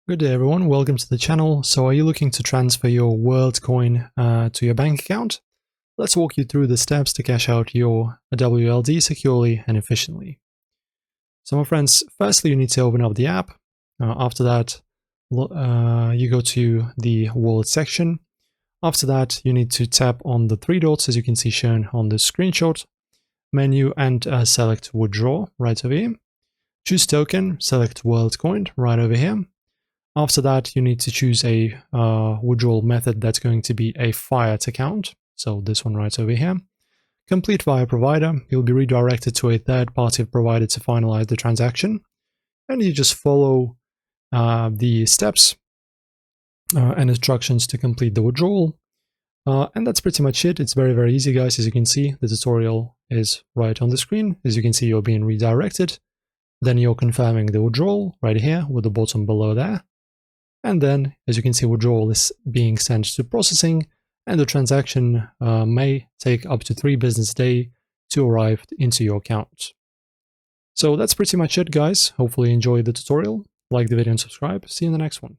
Good day everyone, welcome to the channel. So are you looking to transfer your Worldcoin to your bank account? Let's walk you through the steps to cash out your WLD securely and efficiently. So my friends, firstly you need to open up the app. After that, you go to the wallet section. After that, you need to tap on the three dots as you can see shown on the screenshot menu and select withdraw right over here. Choose token, select Worldcoin right over here. After that, you need to choose a withdrawal method that's going to be a fiat account. So this one right over here. Complete via provider. You'll be redirected to a third-party provider to finalize the transaction. And you just follow the steps and instructions to complete the withdrawal. And that's pretty much it. It's very, very easy, guys. As you can see, the tutorial is right on the screen. As you can see, you're being redirected. Then you're confirming the withdrawal right here with the bottom below there. And then, as you can see, withdrawal is being sent to processing, and the transaction may take up to 3 business days to arrive into your account. So that's pretty much it, guys. Hopefully you enjoyed the tutorial. Like the video and subscribe. See you in the next one.